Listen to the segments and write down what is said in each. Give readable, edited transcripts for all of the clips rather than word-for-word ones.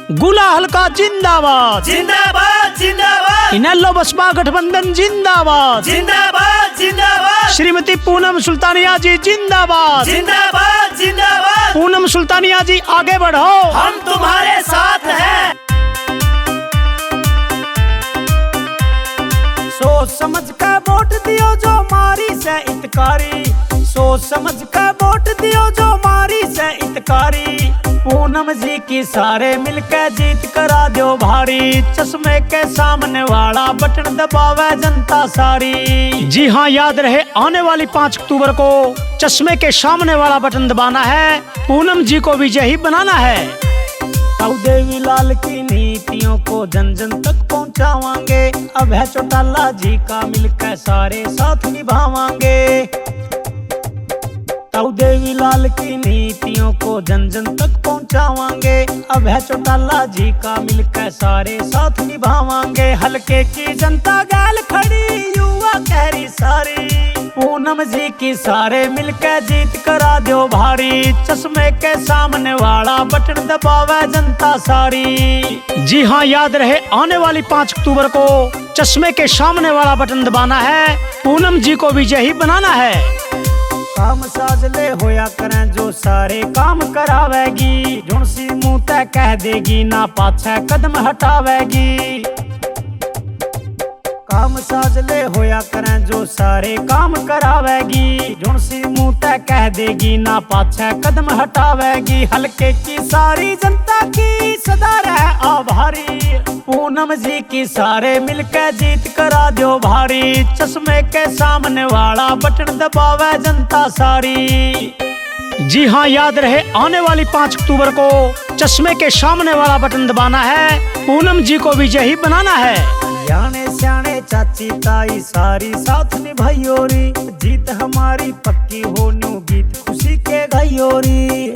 गुला हल्का जिंदाबाद जिंदाबाद जिंदाबाद, इनेलो बसपा गठबंधन जिंदाबाद जिंदाबाद जिंदाबाद, श्रीमती पूनम सुल्तानिया जी जिंदाबाद जिंदाबाद जिंदाबाद। पूनम सुल्तानिया जी आगे बढ़ो, हम तुम्हारे साथ हैं। सोच समझ कर वोट दियो जो मारी से इतकारी, सोच समझ कर वोट दियो जो मारी से इतकारी। पूनम जी की सारे मिलकर जीत करा दो भारी, चश्मे के सामने वाला बटन दबावे जनता सारी। जी हाँ, याद रहे आने वाली 5 अक्टूबर को चश्मे के सामने वाला बटन दबाना है, पूनम जी को विजयी बनाना है। देवी लाल की नीतियों को जन जन तक पहुंचावांगे, अब है चौटाला जी का मिलकर सारे साथ निभावांगे। देवी लाल की नीतियों को जन जन तक पहुंचावांगे, अब है चौटाला जी का मिलकर सारे साथ निभावांगे। हल्के की जनता गैल खड़ी, युवा कहरी सारी, पूनम जी की सारे मिलकर जीत करा दो भारी, चश्मे के सामने वाला बटन दबावे जनता सारी। जी हाँ, याद रहे आने वाली 5 अक्टूबर को चश्मे के सामने वाला बटन दबाना है, पूनम जी को विजयी बनाना है। काम साजले होया करें जो सारे काम करावेगी, झुनसी मुँह तय कह देगी ना पाछे कदम हटावेगी। काम साजले होया करें जो सारे काम करावेगी, झुनसी मुँह तय कह देगी ना पाछे कदम हटावेगी। हल्के की सारी जनता की सदा रह आभारी, पूनम जी की सारे मिलकर जीत करा दो भारी, चश्मे के सामने वाला बटन दबावे जनता सारी। जी हाँ, याद रहे आने वाली 5 अक्टूबर को चश्मे के सामने वाला बटन दबाना है, पूनम जी को विजयी बनाना है। याने स्याने चाची ताई सारी साथ निभाइयोरी, जीत हमारी पक्की हो न्यू गीत खुशी के गाइयोरी।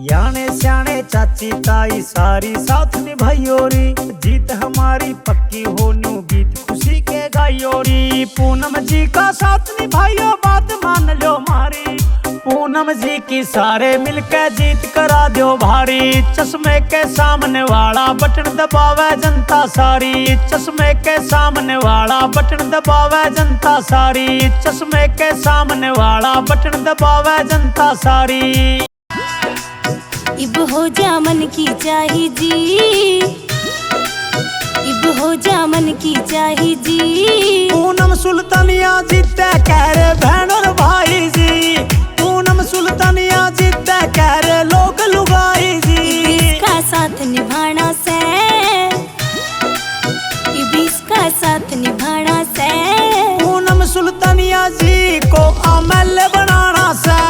याने स्याने चाची ताई सारी साथ निभाइयोरी, जीत हमारी पक्की हो न्यू गीत खुशी के गाइयोरी। पूनम जी का साथ निभाइयो बात मान लो मारी, पूनम जी की सारे मिलकर जीत करा दो भारी, चश्मे के सामने वाला बटन दबावे जनता सारी, चश्मे के सामने वाला बटन दबावे जनता सारी, चश्मे के सामने वाला बटन दबावे जनता सारी। इब हो जा मन की चाही जी, इब हो जा मन की चाही जी। पूनम सुल्तानिया जीते कह रे बहन और भाई जी, पूनम सुल्तानिया जीते कह रे लोग लुगाई जी। इसका साथ निभाना से, इसका साथ निभाना से, पूनम सुल्तानिया जी को अमल बनाना से,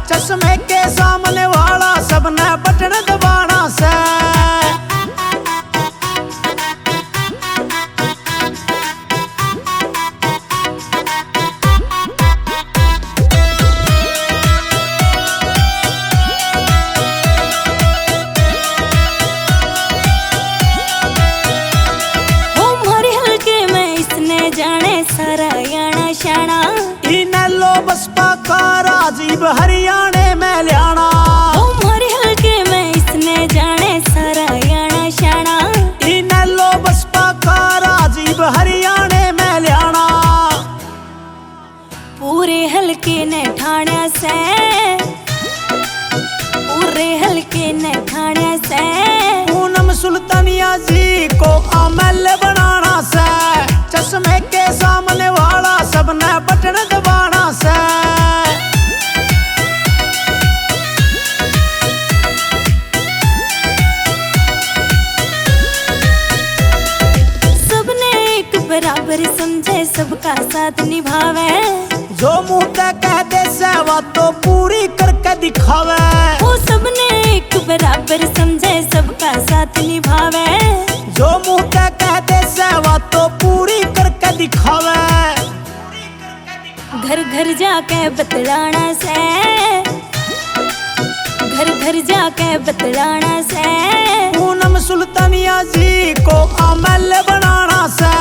चश्मे के सामने वाला सबने बटन दबाना से। इनेलो बसपा का राजीव हरियाणे में लियाना, हमारे हल्के में इसने जाने सारा याना शाना। इनेलो बसपा का राजीव हरियाणे में लियाना, पूरे हल्के ने ठाण्या से, पूरे हल्के ने ठाण्या से। पूनम सुल्तानिया जी को अमल बनाना से, चश्मे के सामने वाला सबने बटन दबाना से। सबने एक बराबर समझे, सबका साथ निभावे, जो मुँह तक कह दे सेवा तो पूरी करके दिखावे। वो सबने एक बराबर समझे, सबका साथ निभावे, जो मुँह तक कह दे सेवा तो पूरी करके दिखावे। घर घर जाके बतलाना से, घर घर जाके बतलाना से। पूनम सुल्तानिया जी को अमल बनाना से,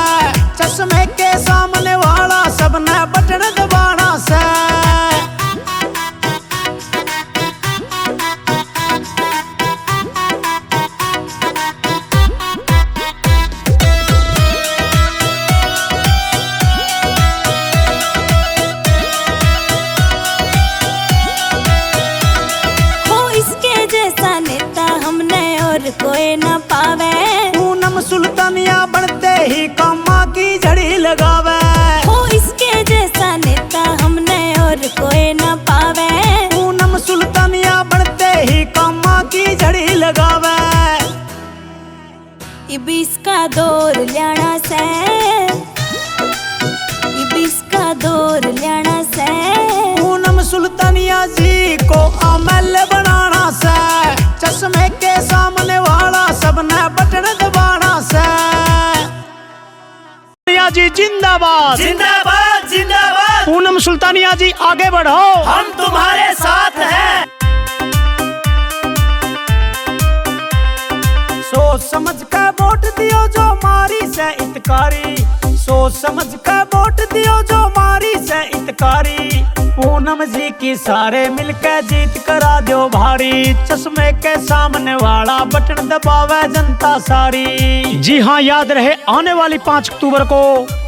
चश्मे के सामने वाला सबने बटन दबाना से। और कोई न पावे। पूनम सुल्तानिया बनते ही कामा की झड़ी लगावे। हो इसके जैसा नेता हमने और कोई न पावे। पूनम सुल्तानिया बनते ही कामा की झड़ी लगावे। इबिस का दौर ल्याना से, इबिस का दौर ल्याना से। पूनम सुल्तानिया जी को अमल बनाना से। चश्मे के सामने वाला सबने बटन दबाना से। सुल्तानिया जी जिंदाबाद, जिंदाबाद जिंदाबाद। पूनम सुल्तानिया जी आगे बढ़ो, हम तुम्हारे साथ हैं। सोच समझ के वोट दियो जो मारी से इतकारी। सोच समझ के वोट दियो जो मारी से इतकारी। पूनम जी की सारे मिलके जीत करा दो भारी। चश्मे के सामने वाला बटन दबावे जनता सारी। जी हाँ, याद रहे आने वाली 5 अक्टूबर को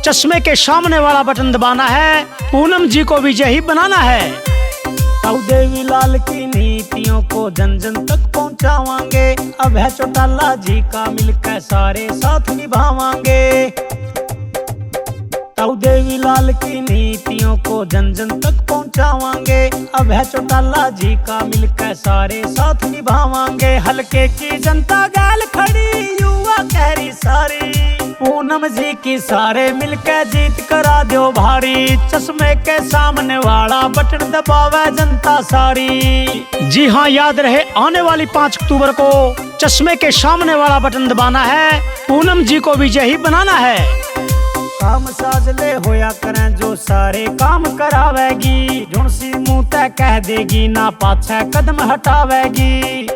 चश्मे के सामने वाला बटन दबाना है। पूनम जी को विजयी बनाना है। देवी लाल की नीतियों को जन जन तक पहुंचावांगे। अभय चौटाला जी का मिलकर सारे साथ निभावांगे। देवी लाल की नीतियों को जन जन तक पहुंचावांगे। अभय चौटाला जी का मिलकर सारे साथ निभावांगे। हल्के की जनता गैल खड़ी, युवा कहरी सारी। पूनम जी की सारे मिलकर जीत करा दो भारी। चश्मे के सामने वाला बटन दबावे जनता सारी। जी हाँ, याद रहे आने वाली 5 अक्टूबर को चश्मे के सामने वाला बटन दबाना है। पूनम जी को विजयी बनाना है। काम साजले होया करें जो सारे काम करावेगी। ढूंढसी मुँह तय कह देगी, ना पाछे कदम हटावेगी।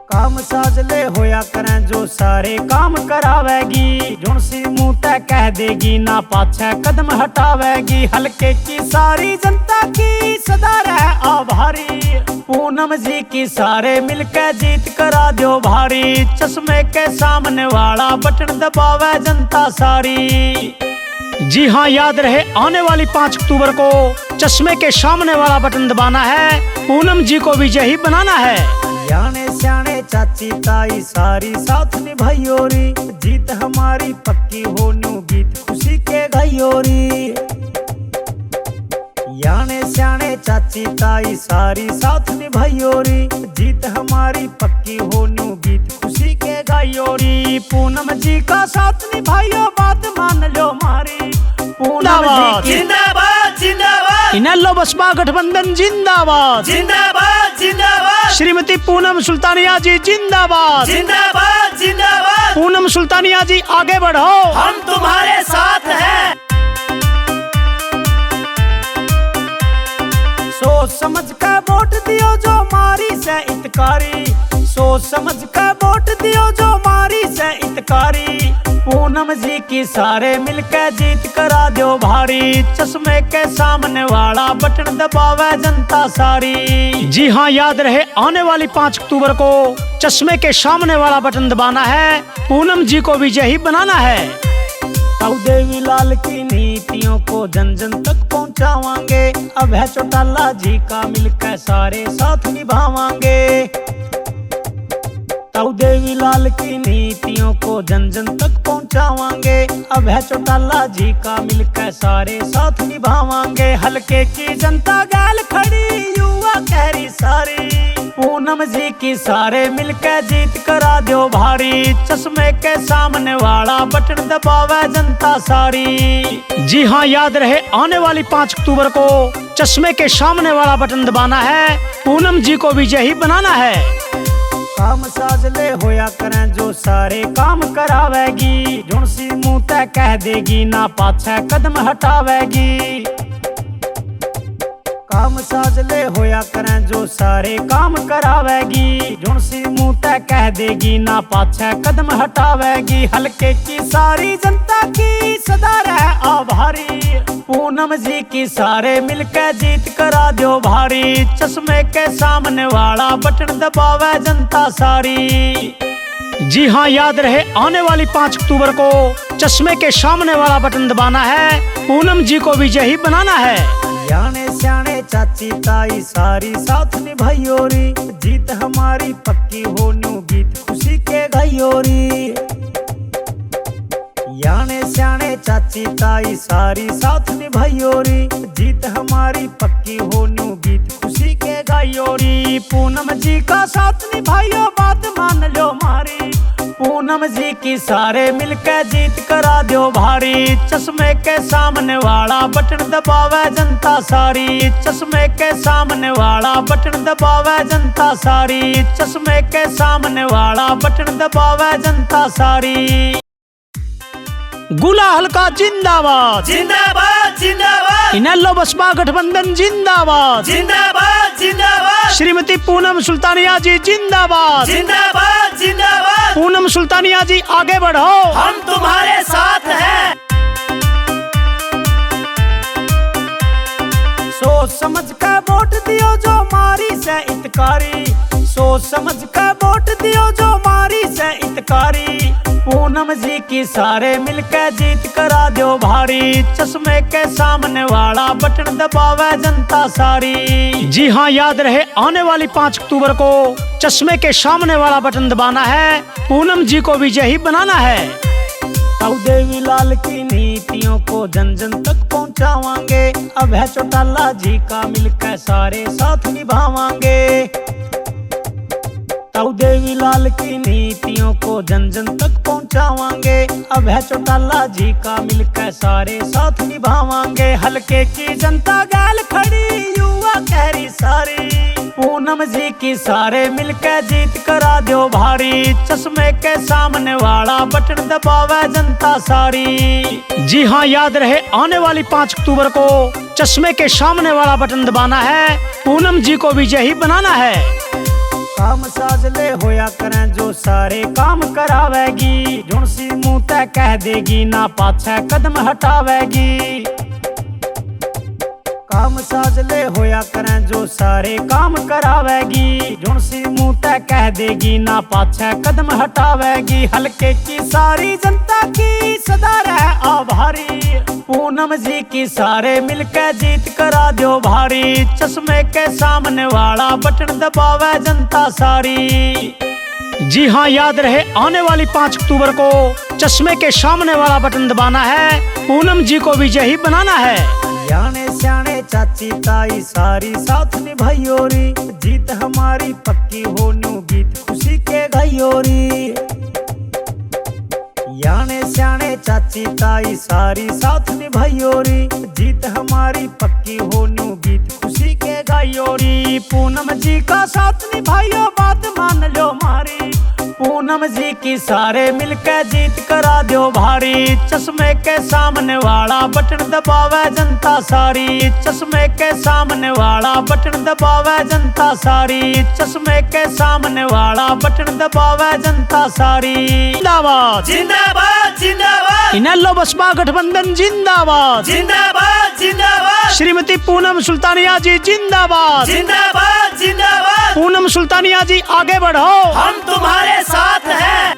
काम साजले होया करें जो सारे काम करावेगी। ढूंढसी मुँह तय कह देगी, ना पाछे कदम हटावेगी। हल्के की सारी जनता की सदा रह आभारी। पूनम जी की सारे मिलकर जीत करा दो भारी। चश्मे के सामने वाला बटन दबावे जनता सारी। जी हाँ, याद रहे आने वाली 5 अक्टूबर को चश्मे के सामने वाला बटन दबाना है। पूनम जी को विजयी बनाना है। याने स्याने चाची ताई सारी साथ निभाइयोरी। जीत हमारी पक्की हो न्यू गीत खुशी के गाइयोरी। याने स्याने चाची ताई सारी साथ निभाइयोरी। जीत हमारी पक्की हो न्यू गीत खुशी के गाइयोरी। पूनम जी का साथ निभाइयो, बात मान लो मारी। पूनम जी की जिंदाबाद जिंदाबाद। इनेलो बसपा गठबंधन जिंदाबाद, जिंदाबाद जिंदाबाद। श्रीमती पूनम सुल्तानिया जी जिंदाबाद, जिंदाबाद जिंदाबाद। पूनम सुल्तानिया जी आगे बढ़ो, हम तुम्हारे साथ हैं। सोच समझ के वोट दियो जो मारी से इतकारी। सोच समझ के वोट दियो जो मारी से इतकारी। पूनम जी की सारे मिलकर जीत करा दो भारी। चश्मे के सामने वाला बटन दबावे जनता सारी। जी हाँ, याद रहे आने वाली 5 अक्टूबर को चश्मे के सामने वाला बटन दबाना है। पूनम जी को विजयी बनाना है। देवी लाल की नीतियों को जन जन तक पहुंचावांगे। अभय चौटाला जी का मिलकर सारे साथ निभावांगे। देवी लाल की नीतियों को जन जन तक पहुंचावांगे। अभय चौटाला जी का मिलकर सारे साथ निभावांगे। हल्के की जनता गैल खड़ी, युवा कहरी सारी। पूनम जी की सारे मिलकर जीत करा दो भारी। चश्मे के सामने वाला बटन दबावे जनता सारी। जी हाँ, याद रहे आने वाली 5 अक्टूबर को चश्मे के सामने वाला बटन दबाना है। पूनम जी को विजयी बनाना है। काम साजले होया करें जो सारे काम करावेगी। ढूंढसी मुँह तय कह देगी, ना पाछे कदम हटावेगी। काम साजले होया करें जो सारे काम करावेगी। ढूंढसी मुँह तय कह देगी, ना पाछे कदम हटावेगी। हल्के की सारी जनता की सदा रह आभारी। पूनम जी की सारे मिलकर जीत करा दो भारी। चश्मे के सामने वाला बटन दबावे जनता सारी। जी हाँ, याद रहे आने वाली 5 अक्टूबर को चश्मे के सामने वाला बटन दबाना है। पूनम जी को विजयी बनाना है। याने स्याने चाची ताई सारी साथ निभाइयोरी, जीत हमारी पक्की हो न्यू गीत खुशी के गाइयोरी। याने स्याने चाची ताई सारी साथ निभाइयोरी, जीत हमारी पक्की हो न्यू गीत खुशी के गाइयोरी। पूनम जी का साथ निभाइयो बात मान लो मारी, पूनम जी की सारे मिलकर जीत करा दो भारी। चश्मे के सामने वाला बटन दबावे जनता सारी, चश्मे के सामने वाला बटन दबावे जनता सारी, चश्मे के सामने वाला बटन दबावे जनता सारी। गुला हल्का जिंदाबाद जिंदाबाद जिंदाबाद, इनेलो बसपा गठबंधन जिंदाबाद जिंदाबाद जिंदाबाद, श्रीमती पूनम सुल्तानिया जी जिंदाबाद जिंदाबाद जिंदाबाद। पूनम सुल्तानिया जी आगे बढ़ो, हम तुम्हारे साथ हैं। सोच समझ कर वोट दियो जो मारी से इतकारी, सोच समझ कर वोट दियो जो मारी से इतकारी। पूनम जी की सारे मिलकर जीत करा दो भारी, चश्मे के सामने वाला बटन दबावे जनता सारी। जी हाँ, याद रहे आने वाली 5 अक्टूबर को चश्मे के सामने वाला बटन दबाना है, पूनम जी को विजयी बनाना है। देवी लाल की नीतियों को जन जन तक पहुंचावांगे, अभय चौटाला जी का मिलकर सारे साथ निभावांगे। देवी लाल की नीतियों को जन जन तक पहुंचावांगे, अभय चौटाला जी का मिलकर सारे साथ निभावांगे। हल्के की जनता गैल खड़ी युवा कहरी सारी, पूनम जी की सारे मिलकर जीत करा दो भारी, चश्मे के सामने वाला बटन दबावे जनता सारी। जी हाँ, याद रहे आने वाली 5 अक्टूबर को चश्मे के सामने वाला बटन दबाना है, पूनम जी को विजयी बनाना है। काम साजले होया करें जो सारे काम करावेगी, ढूंढसी मुँह तय कह देगी ना पाछे कदम हटावेगी। काम साजले होया करें जो सारे काम करावेगी, ढूंढसी मुँह तय कह देगी ना पाछे कदम हटावेगी। हल्के की सारी जनता की सदा रह आभारी, पूनम जी की सारे मिलकर जीत करा दो भारी, चश्मे के सामने वाला बटन दबावे जनता सारी। जी हाँ, याद रहे आने वाली 5 अक्टूबर को चश्मे के सामने वाला बटन दबाना है, पूनम जी को विजयी बनाना है। याने स्याने चाची ताई सारी साथ निभाइयोरी, जीत हमारी पक्की हो न्यू गीत खुशी के गाइयोरी। याने स्याने चाची ताई सारी साथ निभाइयोरी, जीत हमारी पक्की हो न्यू गीत खुशी के गाइयोरी। पूनम जी का साथ निभाइयो बात मान लो मारी, पूनम जी की सारे मिलकर जीत करा दो भारी, चश्मे के सामने वाला बटन दबावे जनता सारी, चश्मे के सामने वाला बटन दबावे जनता सारी, चश्मे के सामने वाला बटन दबावे जनता सारी। जिंदाबाद जिंदाबाद जिंदाबाद, इनेलो बसपा गठबंधन जिंदाबाद जिंदाबाद जिंदाबाद, श्रीमती पूनम सुल्तानिया जी जिंदाबाद जिंदाबाद जिंदाबाद। पूनम सुल्तानिया जी आगे बढ़ो, हम तुम्हारे साथ हैं।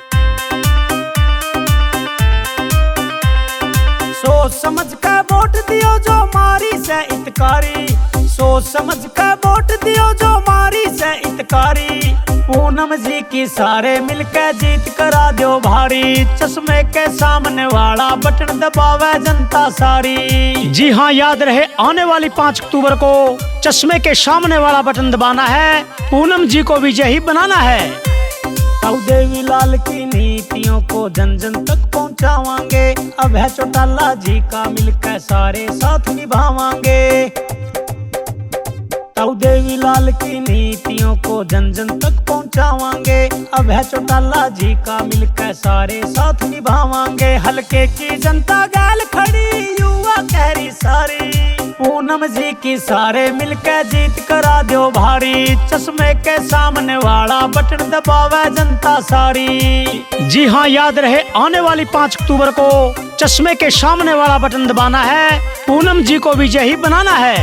सोच समझ कर वोट दियो जो मारी से इतकारी, सोच समझ कर वोट दियो जो मारी से इतकारी। पूनम जी की सारे मिलकर जीत करा दो भारी, चश्मे के सामने वाला बटन दबावे जनता सारी। जी हाँ, याद रहे आने वाली 5 अक्टूबर को चश्मे के सामने वाला बटन दबाना है, पूनम जी को विजयी बनाना है। देवी लाल की नीतियों को जन जन तक पहुंचावांगे, अभय चौटाला जी का मिलकर सारे साथ निभावांगे। देवी लाल की नीतियों को जन जन तक पहुंचावांगे, अभय चौटाला जी का मिलकर सारे साथ निभावांगे। हल्के की जनता गैल खड़ी युवा कहरी सारी, पूनम जी की सारे मिलकर जीत करा दो भारी, चश्मे के सामने वाला बटन दबावे जनता सारी। जी हाँ, याद रहे आने वाली 5 अक्टूबर को चश्मे के सामने वाला बटन दबाना है, पूनम जी को विजयी बनाना है।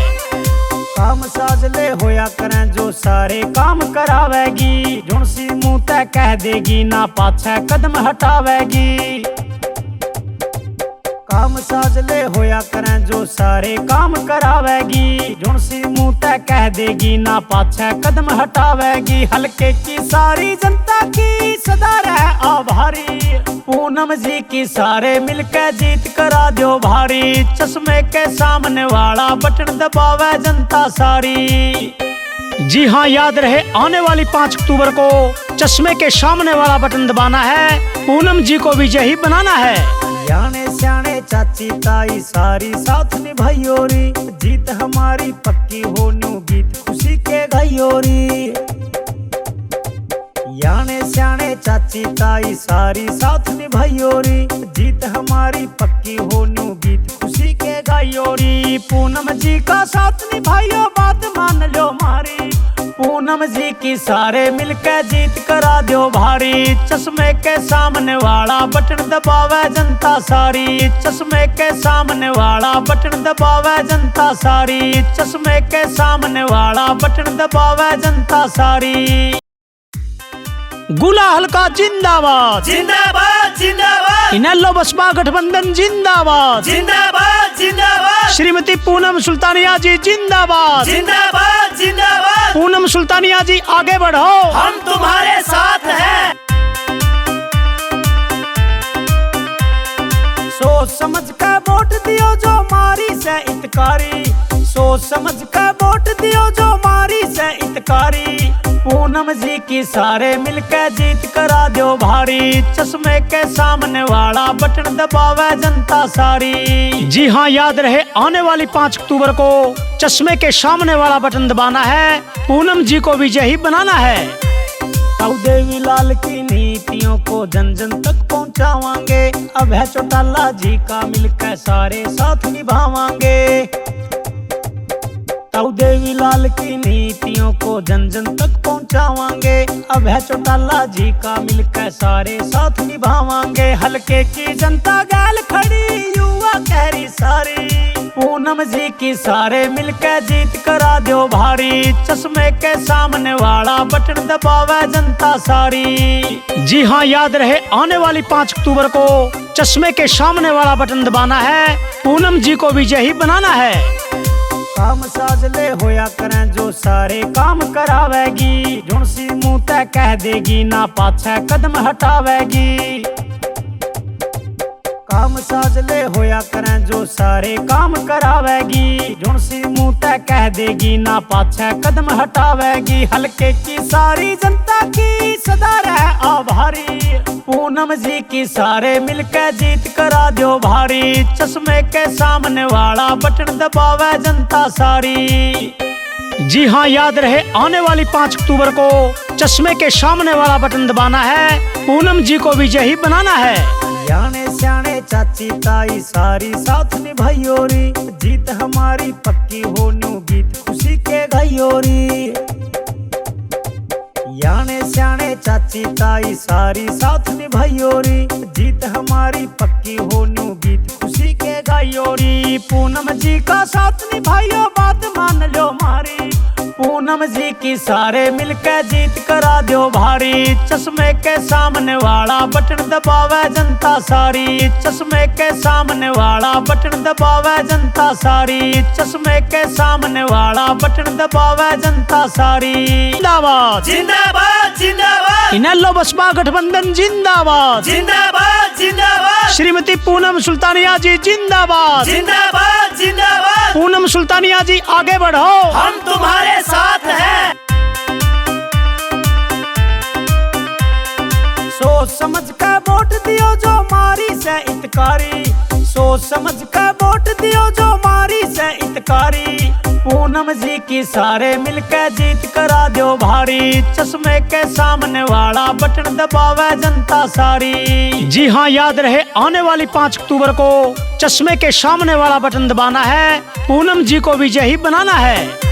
काम साजले होया करें जो सारे काम करावेगी, ढूंढसी मुँह तय कह देगी ना पाछे कदम हटावेगी। काम साजले होया करें जो सारे काम करावेगी। झुनसी मुंह तय कह देगी ना पाछे कदम हटावेगी। हल्के की सारी जनता की सदा रह आभारी। पूनम जी की सारे मिलकर जीत करा दो भारी। चश्मे के सामने वाला बटन दबावे जनता सारी। जी हाँ, याद रहे आने वाली 5 अक्टूबर को चश्मे के सामने वाला बटन दबाना है। पूनम जी को विजयी बनाना है। याने स्याने चाची ताई सारी साथ निभाइयोरी। जीत हमारी पक्की हो न्यू गीत खुशी के गाइयोरी। याने स्याने चाची ताई सारी साथ निभाइयोरी। जीत हमारी पक्की हो न्यू गीत खुशी के गाइयोरी। पूनम जी का साथ निभाइयो बात मान लो मारी। पूनम जी की सारे मिलकर जीत करा दो भारी। चश्मे के सामने वाला बटन दबावे जनता सारी। चश्मे के सामने वाला बटन दबावे जनता सारी। चश्मे के सामने वाला बटन दबावे जनता सारी। गुला हल्का जिंदाबाद जिंदाबाद जिंदाबाद। इनेलो बसपा गठबंधन जिंदाबाद जिंदाबाद जिंदाबाद। श्रीमती पूनम सुल्तानिया जी जिंदाबाद जिंदाबाद जिंदाबाद। पूनम सुल्तानिया जी आगे बढ़ो, हम तुम्हारे साथ हैं। सोच समझ कर वोट दियो जो मारी से इतकारी। सोच समझ कर वोट दियो जो मारी से इतकारी। पूनम जी की सारे मिलकर जीत करा दो भारी। चश्मे के सामने वाला बटन दबावे जनता सारी। जी हाँ, याद रहे आने वाली 5 अक्टूबर को चश्मे के सामने वाला बटन दबाना है। पूनम जी को विजयी बनाना है। देवी लाल की नीतियों को जन जन तक पहुंचावांगे। अभय चौटाला जी का मिलकर सारे साथ निभावांगे। देवी लाल की नीतियों को जन जन तक पहुंचावांगे। अभय चौटाला जी का मिलकर सारे साथ निभावांगे। हल्के की जनता गैल खड़ी युवा कहरी सारी। पूनम जी की सारे मिलकर जीत करा दो भारी। चश्मे के सामने वाला बटन दबावे जनता सारी। जी हाँ, याद रहे आने वाली 5 अक्टूबर को चश्मे के सामने वाला बटन दबाना है। पूनम जी को विजयी बनाना है। काम साजले होया करें जो सारे काम करावेगी। झुनसी मुंह तय कह देगी ना पाछे कदम हटावेगी। काम साजले होया करें जो सारे काम करावेगी। झुनसी मुंह तय कह देगी ना पाछे कदम हटावेगी। हल्के की सारी जनता की सदा रह आभारी। पूनम जी की सारे मिलकर जीत करा दो भारी। चश्मे के सामने वाला बटन दबावे जनता सारी। जी हाँ, याद रहे आने वाली 5 अक्टूबर को चश्मे के सामने वाला बटन दबाना है। पूनम जी को विजयी बनाना है। याने स्याने चाची ताई सारी साथ निभाइयोरी। जीत हमारी पक्की हो न्यू गीत खुशी के गाइयोरी। याने स्याने चाची ताई सारी साथ निभाइयोरी। जीत हमारी पक्की हो न्यू गीत खुशी के गाइयोरी। पूनम जी का साथ निभाइयो बात मान लो मारी। पूनम जी की सारे मिलकर जीत करा दो भारी। चश्मे के सामने वाला बटन दबावे जनता सारी। चश्मे के सामने वाला बटन दबावे जनता सारी। चश्मे के सामने वाला बटन दबावे जनता सारी। जिंदाबाद जिंदाबाद जिंदाबाद। इनेलो बसपा गठबंधन जिंदाबाद जिंदाबाद जिंदाबाद। श्रीमती पूनम सुल्तानिया जी जिंदाबाद जिंदाबाद जिंदाबाद। पूनम सुल्तानिया जी आगे बढ़ो, हम तुम्हारे साथ हैं। सोच समझ कर वोट दियो जो मारी से इतकारी। सोच समझ कर वोट दियो जो मारी से इतकारी। पूनम जी की सारे मिलकर जीत करा दो भारी। चश्मे के सामने वाला बटन दबावे जनता सारी। जी हाँ, याद रहे आने वाली 5 अक्टूबर को चश्मे के सामने वाला बटन दबाना है। पूनम जी को विजयी बनाना है।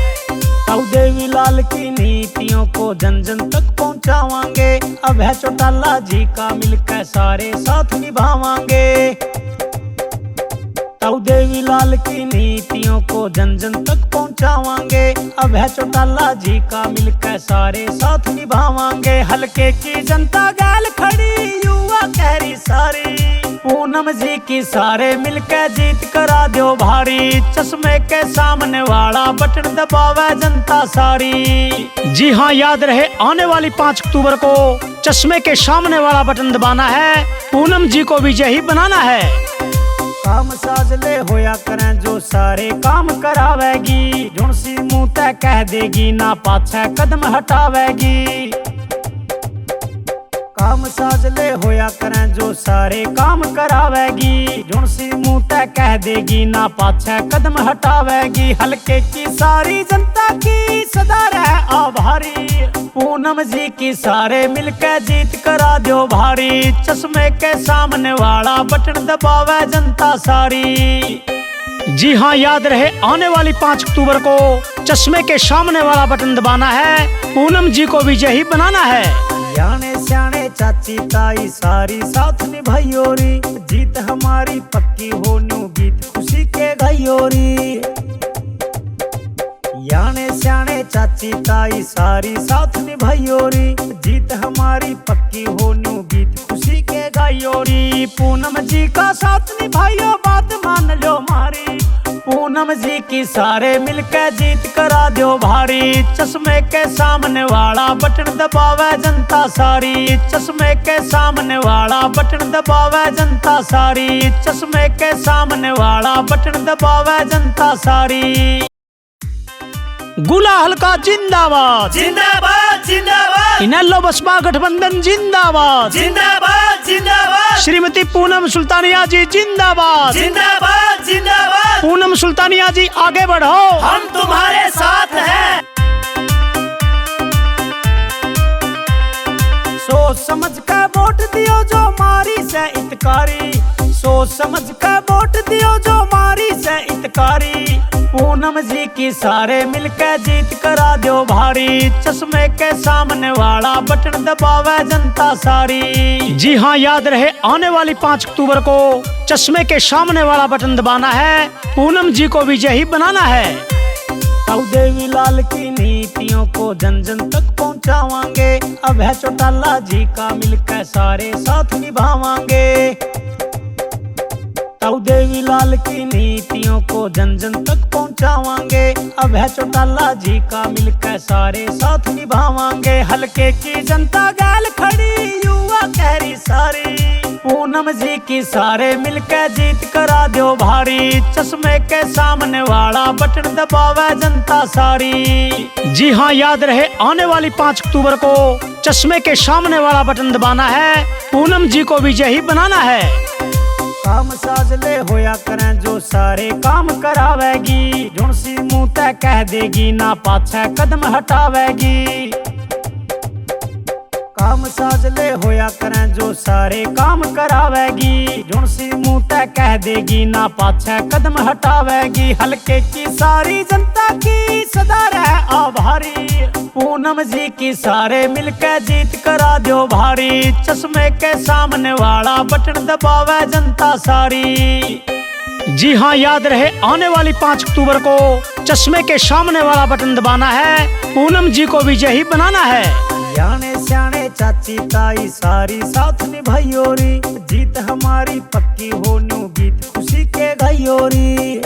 देवी लाल की नीतियों को जन जन तक पहुंचावांगे। अभय चौटाला जी का मिलकर सारे साथ निभावांगे। देवी लाल की नीतियों को जन जन तक पहुंचावांगे। अभय चौटाला जी का मिलकर सारे साथ निभावांगे। हल्के की जनता गैल खड़ी युवा कहरी सारी। पूनम जी की सारे मिलके जीत करा दो भारी, चश्मे के सामने वाला बटन दबावे जनता सारी। जी हाँ, याद रहे आने वाली 5 अक्टूबर को चश्मे के सामने वाला बटन दबाना है, पूनम जी को विजयी बनाना है। काम साजले होया करें जो सारे काम करावेगी, ढूंढसी मुंह तय कह देगी ना पाछे कदम हटावेगी। काम साजले होया करें जो सारे काम करावेगी, ढूंढसी मुंह तय कह देगी ना पाछे कदम हटावेगी। हल्के की सारी जनता की सदा रह आभारी, पूनम जी की सारे मिलके जीत करा दो भारी, चश्मे के सामने वाला बटन दबावे जनता सारी। जी हाँ, याद रहे आने वाली 5 अक्टूबर को चश्मे के सामने वाला बटन दबाना है, पूनम जी को विजयी बनाना है। याने स्याने चाची ताई सारी साथ निभाइयोरी, जीत हमारी पक्की हो न्यू गीत खुशी के गाइयोरी। याने स्याने चाची ताई सारी साथ निभाइयोरी, जीत हमारी पक्की हो न्यू गीत खुशी के गाइयोरी। पूनम जी का साथ निभाइयो बात मान लो मारी, पूनम जी की सारे मिलके जीत करा दो भारी, चश्मे के सामने वाला बटन दबावे जनता सारी। चश्मे के सामने वाला बटन दबावे जनता सारी, चश्मे के सामने वाला बटन दबावे जनता सारी। गुला हल्का जिंदाबाद जिंदाबाद जिंदाबाद, इनेलो बसपा गठबंधन जिंदाबाद जिंदाबाद जिंदाबाद, श्रीमती पूनम सुल्तानिया जी जिंदाबाद जिंदाबाद जिंदाबाद। पूनम सुल्तानिया जी आगे बढ़ो, हम तुम्हारे साथ हैं। सोच समझ कर वोट दियो जो मारी से इतकारी, सोच समझ कर वोट दियो जो मारी से इतकारी। पूनम जी की सारे मिलके जीत करा दो भारी, चश्मे के सामने वाला बटन दबावे जनता सारी। जी हाँ, याद रहे आने वाली 5 अक्टूबर को चश्मे के सामने वाला बटन दबाना है, पूनम जी को विजयी बनाना है। देवी लाल की नीतियों को जन जन तक पहुंचावांगे, अभय चौटाला जी का मिलकर सारे साथ निभावांगे। देवी लाल की नीतियों को जन जन तक पहुंचावांगे, अभय चौटाला जी का मिलकर सारे साथ निभावांगे। हल्के की जनता गैल खड़ी युवा कहरी सारी, पूनम जी की सारे मिलकर जीत करा दो भारी, चश्मे के सामने वाला बटन दबावे जनता सारी। जी हाँ, याद रहे आने वाली 5 अक्टूबर को चश्मे के सामने वाला बटन दबाना है, पूनम जी को विजयी बनाना है। काम साजले होया करें जो सारे काम करावेगी, ढूंढसी मुंह तय कह देगी ना पाछे कदम हटावेगी। काम साजले होया करें जो सारे काम करावेगी, ढूंढसी मुंह तय कह देगी ना पाछे कदम हटावेगी। हल्के की सारी जनता की सदा रह आभारी, पूनम जी की सारे मिलके जीत करा दो भारी, चश्मे के सामने वाला बटन दबावे जनता सारी। जी हाँ, याद रहे आने वाली 5 अक्टूबर को चश्मे के सामने वाला बटन दबाना है, पूनम जी को विजयी बनाना है। याने स्याने चाची ताई सारी साथ निभाइयोरी, जीत हमारी पक्की हो न्यू गीत खुशी के गाइयोरी।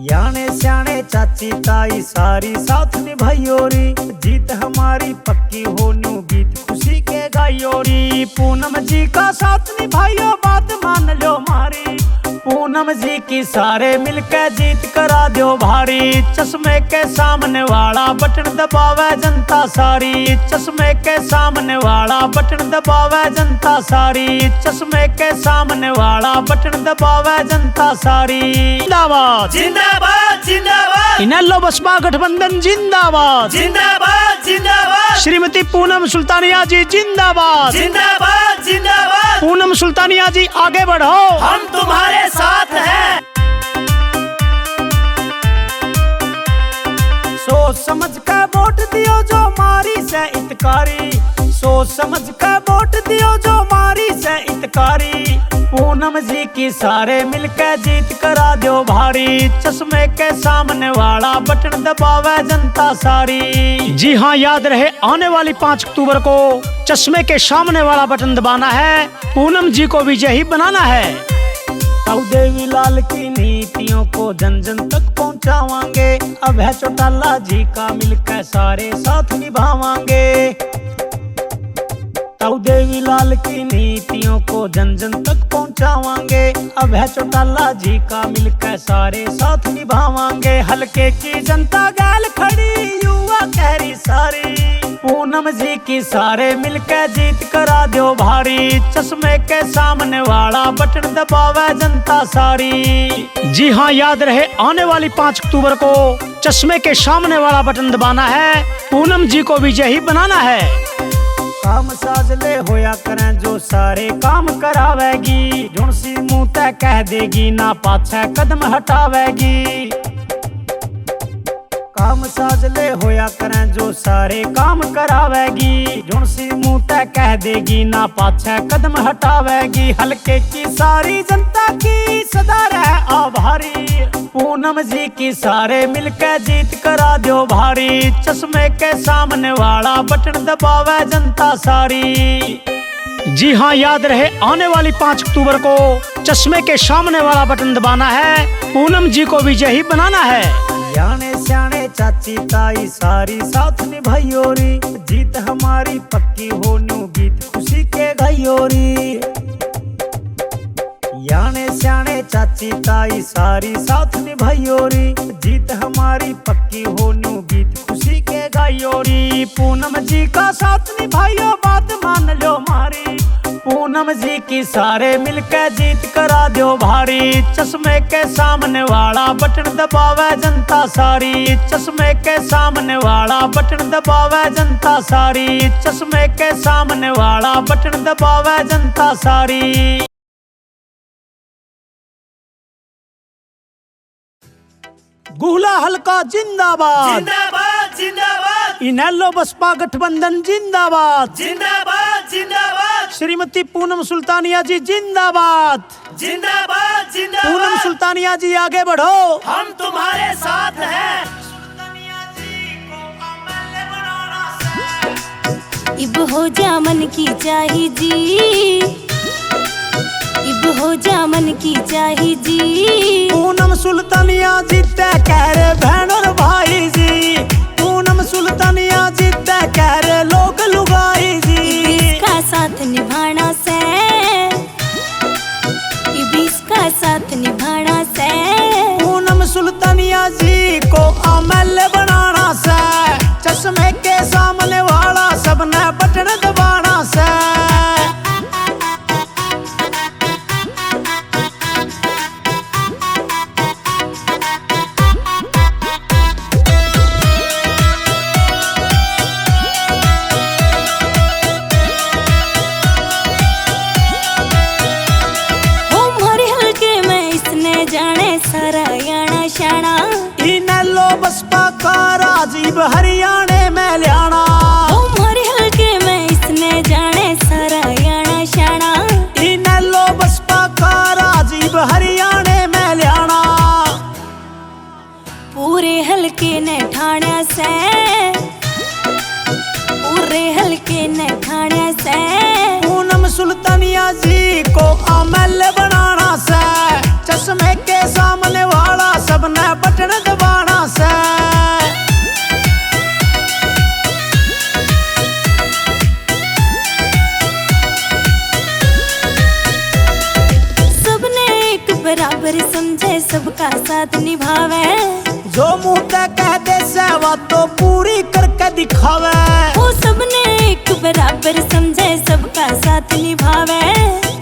याने स्याने चाची ताई सारी साथ निभाइयोरी, जीत हमारी पक्की हो न्यू गीत खुशी के गाइयोरी। पूनम जी का साथ निभाइयो बात मान लो मारी, पूनम जी की सारे मिलके जीत करा दो भारी, चश्मे के सामने वाला बटन दबावे जनता सारी। चश्मे के सामने वाला बटन दबावे जनता सारी, चश्मे के सामने वाला बटन दबावे जनता सारी। जिंदाबाद जिंदाबाद जिंदाबाद, इनेलो बसपा गठबंधन जिंदाबाद जिंदाबाद जिंदाबाद, श्रीमती पूनम सुल्तानिया जी जिंदाबाद जिंदाबाद जिंदाबाद। पूनम सुल्तानिया जी आगे बढ़ो, हम तुम्हारे साथ हैं। सोच समझ कर वोट दियो जो मारी से इतकारी, सोच समझ के वोट दियो जो मारी से इतकारी। पूनम जी की सारे मिलके जीत करा दो भारी। चश्मे के सामने वाला बटन दबावे जनता सारी। जी हाँ, याद रहे आने वाली 5 अक्टूबर को चश्मे के सामने वाला बटन दबाना है, पूनम जी को विजयी बनाना है। ताऊ देवीलाल की नीतियों को जन जन तक पहुंचावांगे। अभय चौटाला जी का मिलकर सारे साथ निभावांगे। ताऊ देवीलाल की नीतियों को जन जन तक पहुंचावांगे। अभय चौटाला जी का मिलकर सारे साथ निभावांगे। हल्के की जनता गैल खड़ी युवा कहरी सारी। पूनम जी की सारे मिलकर जीत करा दो भारी। चश्मे के सामने वाला बटन दबावे जनता सारी। जी हाँ, याद रहे आने वाली 5 अक्टूबर को चश्मे के सामने वाला बटन दबाना है, पूनम जी को विजयी बनाना है। काम साजले होया करें जो सारे काम करावेगी। झुनसी मुंह तय कह देगी ना पाछे कदम हटावेगी। काम साजले होया करें जो सारे काम करावेगी। झुनसी मुंह तय कह देगी ना पाछे कदम हटावेगी। हल्के की सारी जनता की सदा रह आभारी। पूनम जी की सारे मिलकर जीत करा दो भारी। चश्मे के सामने वाला बटन दबावे जनता सारी। जी हाँ, याद रहे आने वाली 5 अक्टूबर को चश्मे के सामने वाला बटन दबाना है, पूनम जी को विजयी बनाना है। याने स्याने चाची ताई सारी साथ निभाइयोरी। जीत हमारी पक्की हो न्यू गीत खुशी के गाइयोरी। याने स्याने चाची ताई सारी साथ निभाइयोरी। जीत हमारी पक्की हो न्यू गीत खुशी के गाइयोरी। पूनम जी का साथ निभाइयो बात मान लो मारी। पूनम जी की सारे मिलकर जीत करा दो भारी। चश्मे के सामने वाला बटन दबावे जनता सारी। चश्मे के सामने वाला बटन दबावे जनता सारी। चश्मे के सामने वाला बटन दबावे जनता सारी। गुहला हल्का जिंदाबाद जिंदाबाद जिंदाबाद। इनेलो बसपा गठबंधन जिंदाबाद जिंदाबाद जिंदाबाद। श्रीमती पूनम सुल्तानिया जी जिंदाबाद जिंदाबाद जिंदाबाद। पूनम सुल्तानिया जी आगे बढ़ो, हम तुम्हारे साथ हैं। इब हो जा मन की चाही जी। इब हो जा मन की चाही जी। पूनम सुल्तानिया जी तय कह रहे बहन और भाई जी। पूनम सुल्तानिया जी तय कह रहे लोग लुगाई जी। इसका साथ निभाना से, इसका साथ निभाना से। पूनम सुल्तानिया जी को अमल बनाना से। चश्मे के सामने वाला सबने बटन दबाना से। इनेलो बसपा का राजीव हरियाणा में लियाना। हमारे हल्के में इसने जाने सारा याना शाना। इनेलो बसपा का राजीव हरियाणा में लियाना। पूरे हल्के ने ठाण्या से, पूरे हल्के ने ठाण्या से। पूनम सुल्तानिया जी को अमल बनाना से। चश्मे के सामने वाला सबने बटन दबाना से। सबने एक बराबर समझे, सबका साथ निभावे। जो मुंह तक कह दे सेवा तो पूरी करके दिखावे। वो सबने एक बराबर समझे, सबका साथ निभावे।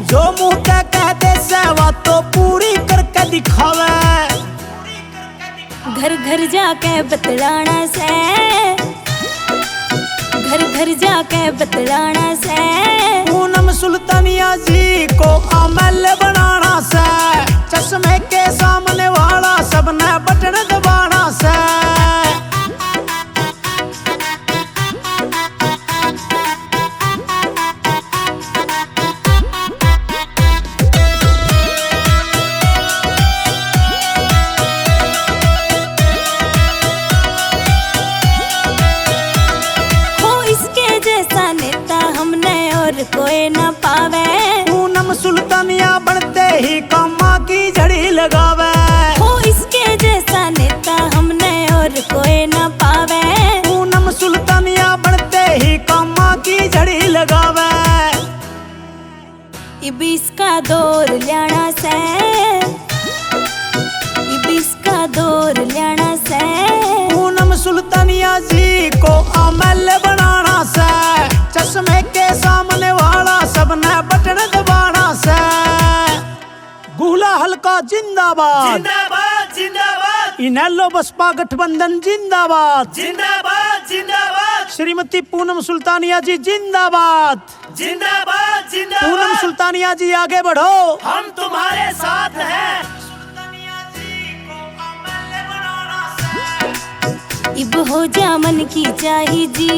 जो मुंह तक कह दे सेवा तो पूरी करके दिखावे। घर घर जाके बतलाना से, घर घर जाके बतलाना से। पूनम सुल्तानिया जी को अमल बनाना से। चश्मे के सामने वाला सबने बटन दबाना से। और कोई न पावे। पूनम सुल्तानिया बनते ही कामा की झड़ी लगावे। हो इसके जैसा नेता हमने और कोई न पावे। पूनम सुल्तानिया बनते ही कामा की झड़ी लगावे। इबिस का दौर ल्याना से, इबिस का दौर ल्याना से। पूनम सुल्तानिया जी को अमल बनाना से, चश्मे के सामने वाला सबने बटन दबाना से। गुहला हल्का जिंदाबाद जिंदाबाद जिंदाबाद, इनेलो बसपा गठबंधन जिंदाबाद जिंदाबाद जिंदाबाद, श्रीमती पूनम सुल्तानिया जी जिंदाबाद जिंदाबाद जिंदाबाद। पूनम सुल्तानिया जी आगे बढ़ो, हम तुम्हारे साथ हैं। इब हो जा मन की चाही जी,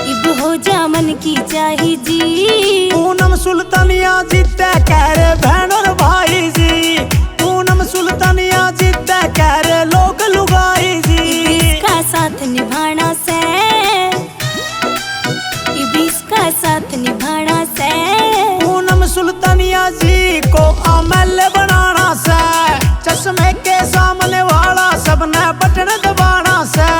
इब हो जा मन की चाही जी। पूनम सुल्तानिया जीते कह रहे बहन और भाई जी। पूनम सुल्तानिया जीते कह रहे लोग लुगाई जी। इसका साथ निभाना से, इबिस का साथ निभाना से। पूनम सुल्तानिया जी को अमल बनाना से, चश्मे के सामने वाला सबने बटन दबाना से।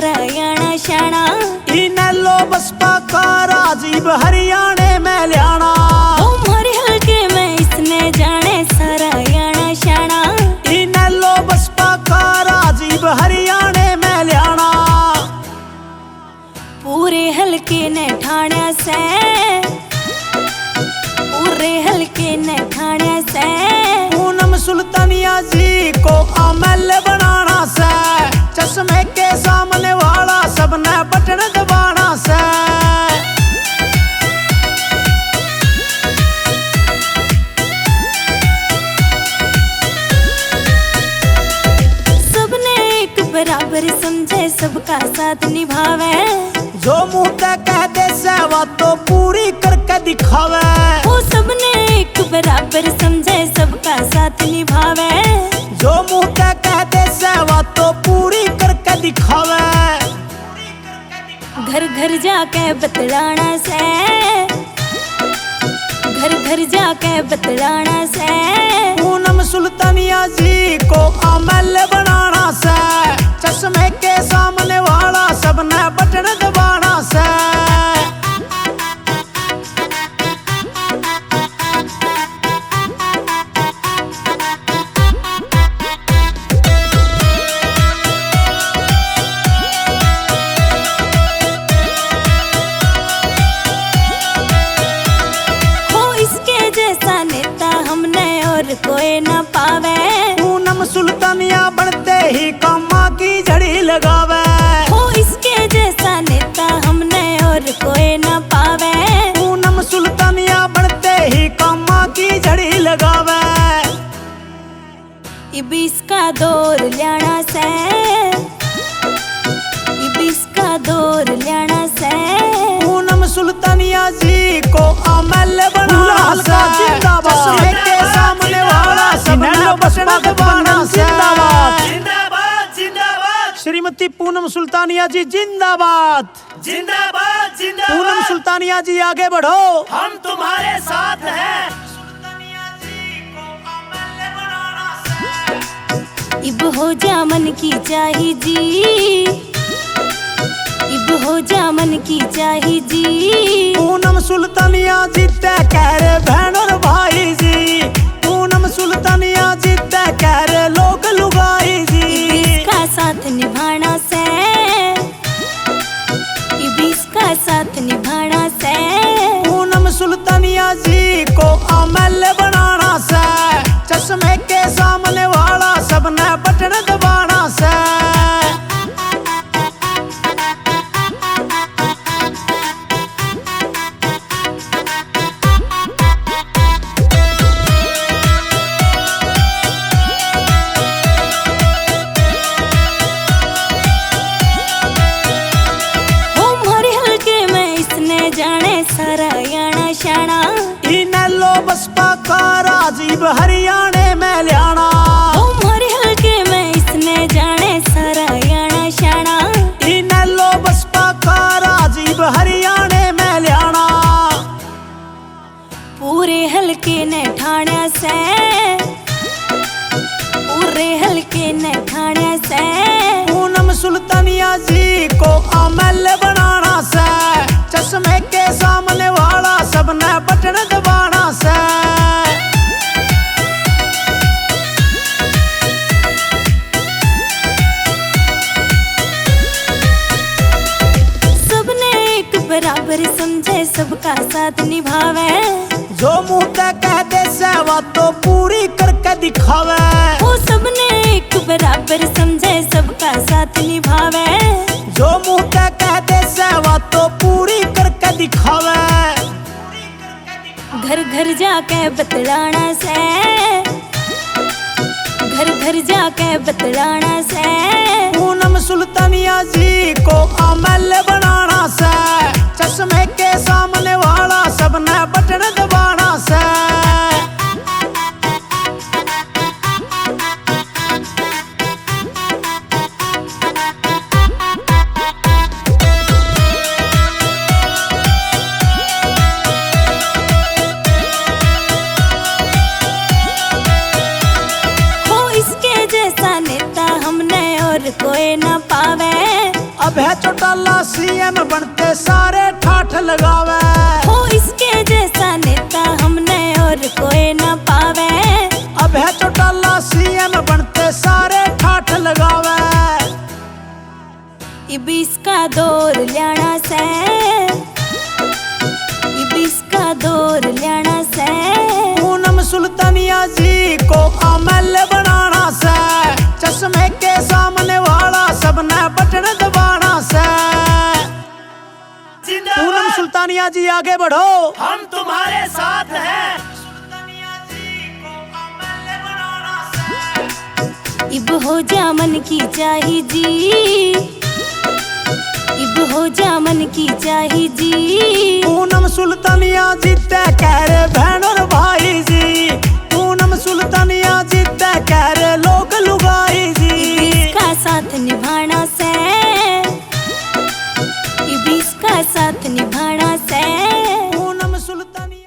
हरियाणा शाना इनेलो बसपा का राजीव हरियाणे में ल्याना। हमारे हल्के में इसने जाने सारा हरियाणा शाना। इनेलो बसपा का राजीव हरियाणे में ल्याना। पूरे हल्के ने ठाण्या से, पूरे हल्के ने ठाण्या से। पूनम सुल्तानिया जी को अमल बनाना से, चश्मे के सामने वाला सबने बटन दबाना से। सबने एक बराबर समझे, सबका साथ निभावे। जो मुंह पे कह दे सेवा तो पूरी करके दिखावे। वो सबने एक बराबर समझे, सबका साथ निभावे। जो मुंह पे कह दे सेवा तो पूरी करके दिखावे। घर घर जाके बतलाना से, घर घर जाके बतलाना से। पूनम सुल्तानिया जी को अमल बनाना से, चश्मे के सामने वाला सबने बटन दबाना से। कोई न पावे। पूनम सुल्तानिया बनते ही कामा की झड़ी लगावे। हो इसके जैसा नेता हमने और कोई न पावे। पूनम सुल्तानिया बनते ही कामा की झड़ी लगावे। इबिस का दौर ल्याना से, इबिस का दौर ल्याना से। पूनम सुल्तानिया जी को अमल बनाना से, चश्मे के सामने वाला सबने बटन दबाना से। जिंदाबाद जिंदाबाद, श्रीमती पूनम सुल्तानिया जी जिंदाबाद जिंदाबाद जिंदाबाद। पूनम सुल्तानिया जी आगे बढ़ो, हम तुम्हारे साथ हैं। इब हो जा मन की चाही जी, इब हो जा मन की चाही जी। पूनम सुल्तानिया जीते कह रहे बहन और भाई जी। पूनम सुल्तानिया जीते कह रहे लोग लुगाई जी। इसका साथ निभाना से, इबिस का साथ निभाना से। पूनम सुल्तानिया जी को अमल बनाना से, चश्मे के सामने वाला सबने बटन दबाना से। राजीव हरियाणे में ल्याना। हमारे हल्के में इसने जाने सारा याना शाना। इन्हें लो बसपा का राजीव हरियाणे में ल्याना। पूरे हल्के ने ठाण्या से, पूरे हल्के ने ठाण्या से पूनम सुल्तानिया जी को एमएलए बनाना से। चश्मे के सामने वाला सबने बटन दबाना से। सबने एक बराबर समझे, सबका साथ निभावे। जो मुंह पे कह दे से बात तो पूरी करके दिखावे। वो सबने एक बराबर समझे, सबका साथ निभावे। जो मुंह पे कह दे से बात तो पूरी करके दिखावे। घर घर जाके बतलाना से, घर घर जाके बतलाना से पूनम सुल्तानिया जी को एमएलए बनाना से। चश्मे के सामने वाला सबने बटन दबाना से। कोई न पावे। अब है चौटाला सीएम बनते सारे ठाठ लगावे। हो इसके जैसा नेता हमने और कोई न पावे। अब है चौटाला सीएम बनते सारे ठाठ लगावे। इबिस का दौर ल्याना से, इबिस का दौर ल्याना से पूनम सुल्तानिया जी को एमएलए बनाना से। चश्मे के सामने वाला सबने बटन दबाना से। पूनम सुल्तानिया जी आगे बढ़ो, हम तुम्हारे साथ हैं। सुल्तानिया जी को एमएलए बनाना से। इब हो जा मन की चाही जी, इब हो जा मन की चाही जी। पूनम सुल्तानिया जी ते कह रहे बहनों